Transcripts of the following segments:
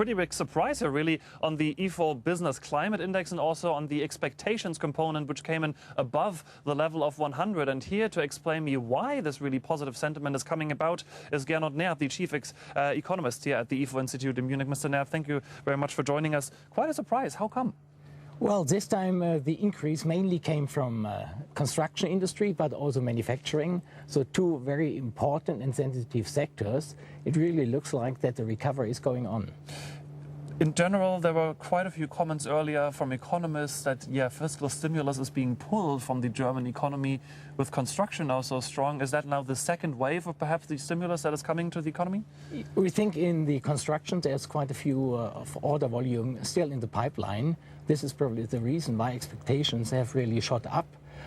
pretty big surprise here, really, on the Ifo Business Climate Index and also on the expectations component, which came in above the level of 100. And here to explain me why this really positive sentiment is coming about is Gernot Nerb, the chief economist here at the Ifo Institute in Munich. Mr. Nerb, thank you very much for joining us. Quite a surprise. How come? Well, this time the increase mainly came from construction industry, but also manufacturing. So two very important and sensitive sectors. It really looks like that the recovery is going on. In general, there were quite a few comments earlier from economists that, fiscal stimulus is being pulled from the German economy with construction now so strong. Is that now the second wave of perhaps the stimulus that is coming to the economy? We think in the construction there's quite a few of order volume still in the pipeline. This is probably the reason why expectations have really shot up.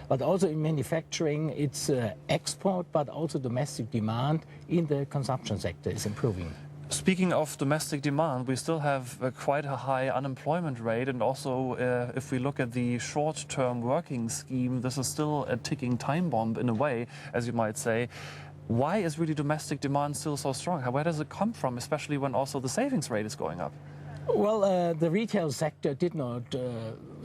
But also in manufacturing, it's export, but also domestic demand in the consumption sector is improving. Speaking of domestic demand, we still have quite a high unemployment rate, and also if we look at the short-term working scheme, this is still a ticking time bomb in a way, as you might say. Why is really domestic demand still so strong? Where does it come from, especially when also the savings rate is going up? Well, the retail sector did not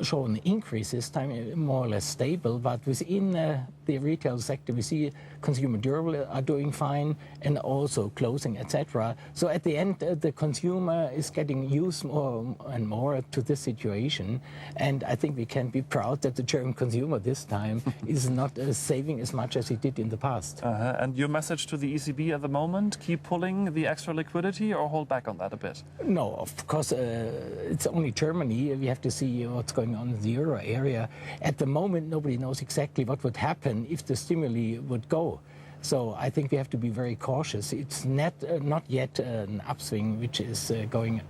show an increase this time, more or less stable, but within the retail sector we see consumer durable are doing fine, and also clothing, etc. So at the end the consumer is getting used more and more to this situation, and I think we can be proud that the German consumer this time is not saving as much as he did in the past. And your message to the ECB at the moment, keep pulling the extra liquidity or hold back on that a bit? No, of course. It's only Germany. We have to see what's going on in the euro area. At the moment, nobody knows exactly what would happen if the stimuli would go. So I think we have to be very cautious. It's not yet an upswing which is going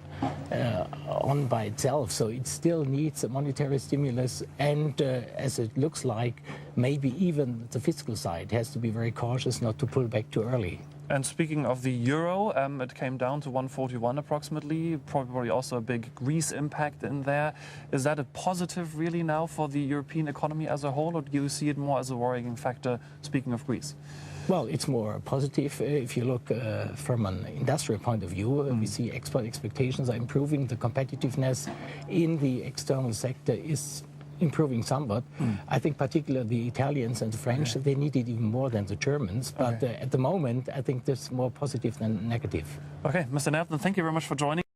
on by itself. So it still needs a monetary stimulus, and as it looks like, maybe even the fiscal side has to be very cautious not to pull back too early. And speaking of the euro, it came down to 141 approximately, probably also a big Greece impact in there. Is that a positive really now for the European economy as a whole, or do you see it more as a worrying factor, speaking of Greece? Well, it's more positive. If you look from an industrial point of view, we see export expectations are improving. The competitiveness in the external sector is improving somewhat. I think particularly the Italians and the French, they need it even more than the Germans. But at the moment, I think this is more positive than negative. Okay, Mr. Nerb, thank you very much for joining.